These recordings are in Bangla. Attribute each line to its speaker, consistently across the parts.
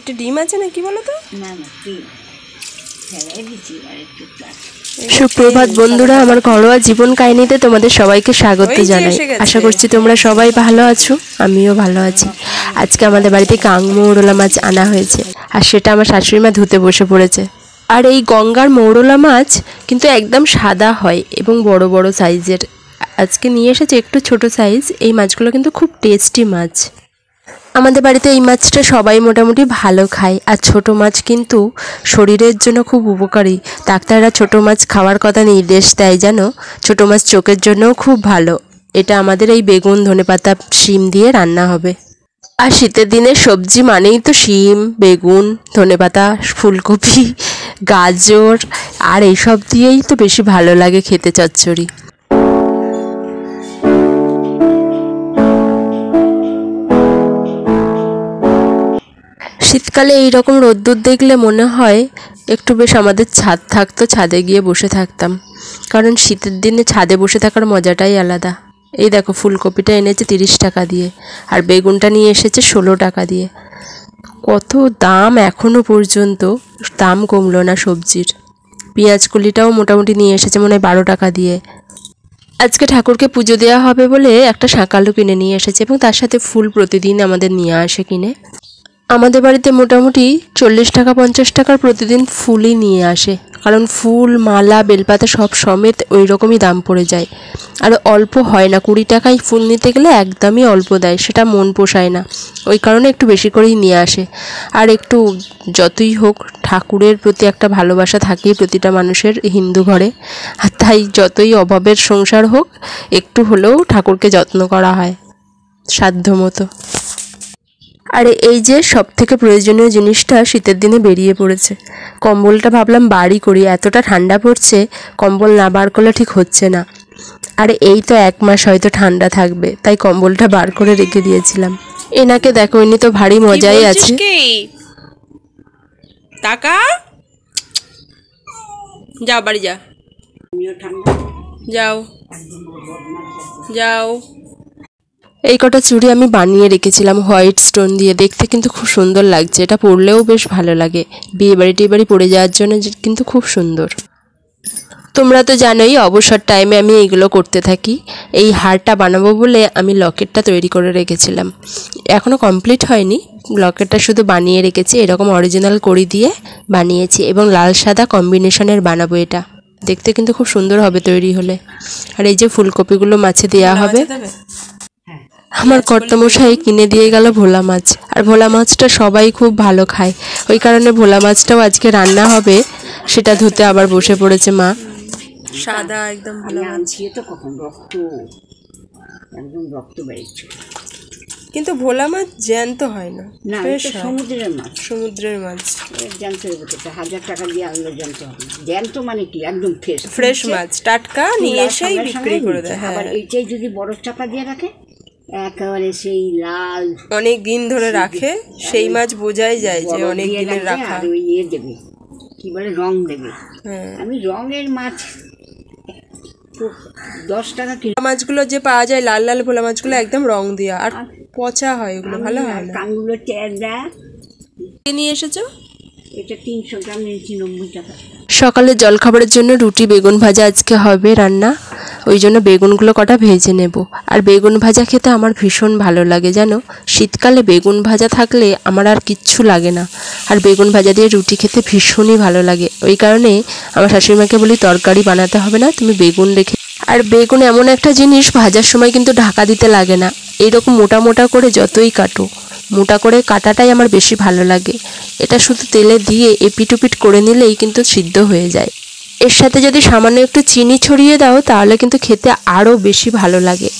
Speaker 1: পেটে ডিম আছে নাকি বলো তো?
Speaker 2: না না ডিম ফেলাই দিচ্ছি আর একটু আছে।
Speaker 3: সুপ্রভাত বন্ধুরা, আমার ঘরোয়া জীবন কাহিনীতে তোমাদের সবাইকে স্বাগত জানাই। আশা করছি তোমরা সবাই ভালো আছো, আমিও ভালো আছি। আজকে আমাদের বাড়িতে মৌরলা মাছ আনা হয়েছে, আর সেটা আমার শাশুড়ি মা ধুতে বসে পড়েছে। আর এই গঙ্গার মৌরলা মাছ কিন্তু একদম সাদা হয় এবং বড় বড় সাইজের। আজকে নিয়ে এসেছে একটু ছোট সাইজ। এই মাছগুলো কিন্তু খুব টেস্টি মাছ। আমাদের বাড়িতে এই মাছটা সবাই মোটামুটি ভালো খায়, আর ছোট মাছ কিন্তু শরীরের জন্য খুব উপকারী। ডাক্তাররা ছোট মাছ খাওয়ার কথা নির্দেশ দেয়, জানো, ছোট মাছ চোখের জন্যও খুব ভালো। এটা আমাদের এই বেগুন ধনেপাতা শিম দিয়ে রান্না হবে। আর শীতের দিনে সবজি মানেই তো শিম, বেগুন, ধনেপাতা, ফুলকপি, গাজর, আর এইসব দিয়েই তো বেশি ভালো লাগে খেতে চচ্চড়ি। শীতকালে এই রকম রোদ্দুর দেখলে মনে হয় একটু বেশ আমাদের ছাদ থাকতো, ছাদে গিয়ে বসে থাকতাম। কারণ শীতের দিনে ছাদে বসে থাকার মজাটাই আলাদা। এই দেখো, ফুলকপিটা এনেছে 30 টাকা দিয়ে, আর বেগুনটা নিয়ে এসেছে 16 টাকা দিয়ে। কত দাম এখনও পর্যন্ত, দাম কমলো না সবজির। পেঁয়াজ কলিটাও মোটামুটি নিয়ে এসেছে মনে হয় 12 টাকা দিয়ে। আজকে ঠাকুরকে পুজো দেওয়া হবে বলে একটা শাঁকালু কিনে নিয়ে এসেছে, এবং তার সাথে ফুল প্রতিদিন আমাদের নিয়ে আসে কিনে। আমাদের বাড়িতে মোটামুটি 40 টাকা 50 টাকার প্রতিদিন ফুলই নিয়ে আসে, কারণ ফুল, মালা, বেলপাতা সব সমেত ওই রকমই দাম পড়ে যায়। আর অল্প হয় না, 20 টাকায় ফুল নিতে গেলে একদমই অল্প দেয়, সেটা মন পোষায় না। ওই কারণে একটু বেশি করেই নিয়ে আসে। আর একটু যতই হোক ঠাকুরের প্রতি একটা ভালোবাসা থাকেই প্রতিটা মানুষের হিন্দু ঘরে, আর তাই যতই অভাবের সংসার হোক একটু হলেও ঠাকুরকে যত্ন করা হয় সাধ্য মতো। আর এই যে সব থেকে প্রয়োজনীয় জিনিসটা শীতের দিনে বেরিয়ে পড়েছে, কম্বলটা ভাবলাম বাড়ি করি, এতটা ঠান্ডা পড়ছে, কম্বল না বার করলে ঠিক হচ্ছে না। আর এই তো 1 মাস হয়তো ঠান্ডা থাকবে, তাই কম্বলটা বার করে রেখে দিয়েছিলাম। এনাকে দেখো, ইনি তো ভারী মজাই আছে।
Speaker 1: টাকা যাও, বাড়ি যা, যাও যাও।
Speaker 3: এই কটা চুড়ি আমি বানিয়ে রেখেছিলাম হোয়াইট স্টোন দিয়ে, দেখতে কিন্তু খুব সুন্দর লাগছে। এটা পরলেও বেশ ভালো লাগে, বিয়ে বাড়ি পরে যাওয়ার জন্য কিন্তু খুব সুন্দর। তোমরা তো জানোই অবসর টাইমে আমি এইগুলো করতে থাকি। এই হারটা বানাবো বলে আমি লকেটটা তৈরি করে রেখেছিলাম, এখনও কমপ্লিট হয়নি। লকেটটা শুধু বানিয়ে রেখেছি, এরকম অরিজিনাল কড়ি দিয়ে বানিয়েছি, এবং লাল সাদা কম্বিনেশনের বানাবো। এটা দেখতে কিন্তু খুব সুন্দর হবে তৈরি হলে। আর এই যে ফুলকপিগুলো মাছে দেওয়া হবে। আমার কর্তামশাই কিনে দিয়ে গেল ভোলা মাছ, আর ভোলা মাছটা সবাই খুব ভালো খায়, ওই কারণে ভোলা মাছটাও আজকে রান্না হবে। সেটা ধুতে আবার বসে পড়েছে মা।
Speaker 1: সাদা একদম ভালো মাছ,
Speaker 2: তো কখন রক্ত, একদম রক্ত বেরিয়েছে।
Speaker 1: কিন্তু ভোলা মাছ জ্যান্ত হয় না,
Speaker 2: না সমুদ্রের মাছ,
Speaker 1: সমুদ্রের মাছ
Speaker 2: জ্যান্ত হবে। 1000 টাকা দিয়ে আনলে জ্যান্ত হবে। জ্যান্ত মানে কি, একদম
Speaker 1: ফ্রেশ মাছ, টাটকা নিয়ে এসেই বিক্রি করে দেয়।
Speaker 2: আবার এইটাই যদি বরফ চাপা দিয়ে রাখে, একেবারে সেই লাল,
Speaker 1: অনেক দিন ধরে রাখে, সেই মাছ বোঝাই যায় যে অনেক দিনের রাখা।
Speaker 2: আর ওই ইয়ে দেবে, কি বলে, রং দেবে। আমি রঙের মাছ 10 টাকা কিলো।
Speaker 1: মাছগুলো যে পাওয়া যায় লাল লাল ভোলা মাছগুলো একদম রং দেওয়া, আর পচা হয়, ওগুলো ভালো হয় না।
Speaker 2: কানগুলো টেরা
Speaker 1: নিয়ে এসেছো?
Speaker 2: এটা 300 গ্রাম নিয়েছি, 90 টাকা।
Speaker 3: সকালে জলখাবারের জন্য রুটি বেগুন ভাজা আজকে হবে রান্না, ওই জন্য বেগুনগুলো কটা ভেজে নেব। আর বেগুন ভাজা খেতে আমার ভীষণ ভালো লাগে, জানো, শীতকালে বেগুন ভাজা থাকলে আমার আর কিচ্ছু লাগে না। আর বেগুন ভাজা দিয়ে রুটি খেতে ভীষণই ভালো লাগে, ওই কারণে আমার শাশুড়িমাকে বলি তরকারি বানাতে হবে না, তুমি বেগুন রেখে। আর বেগুন এমন একটা জিনিস, ভাজার সময় কিন্তু ঢাকা দিতে লাগে না। এইরকম মোটা মোটা করে যতই কাটো, মোটা করে কাটাটাই আমার বেশি ভালো লাগে। এটা শুধু তেলে দিয়ে এপিট করে নিলেই কিন্তু সিদ্ধ হয়ে যায়। এর সাথে যদি সামান্য একটু চিনি ছড়িয়ে দাও তাহলে কিন্তু খেতে আরও বেশি ভালো লাগে।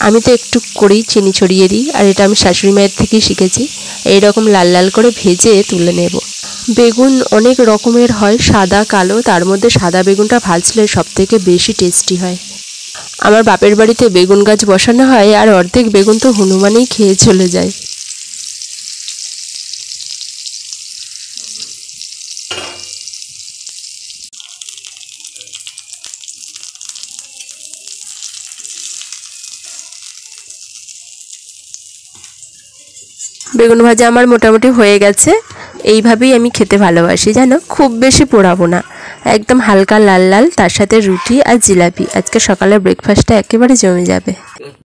Speaker 3: আমি তো একটু করেই চিনি ছড়িয়ে দিই, আর এটা আমি শাশুড়ি মায়ের থেকেই শিখেছি। এইরকম লাল লাল করে ভেজে তুলে নেব। বেগুন অনেক রকমের হয়, সাদা, কালো, তার মধ্যে সাদা বেগুনটা ভাজলে সবথেকে বেশি টেস্টি হয়। আমার বাপের বাড়িতে বেগুন গাছ বসানো হয়, আর অর্ধেক বেগুন তো হনুমানেই খেয়ে চলে যায়। বেগুন ভাজা আমার মোটামুটি হয়ে গেছে। এইভাবেই আমি খেতে ভালোবাসি জানো, খুব বেশি পোড়াবো না, একদম হালকা লাল লাল, তার সাথে রুটি আর জিলাপি। আজকে সকালের ব্রেকফাস্টটা একেবারে জমে যাবে।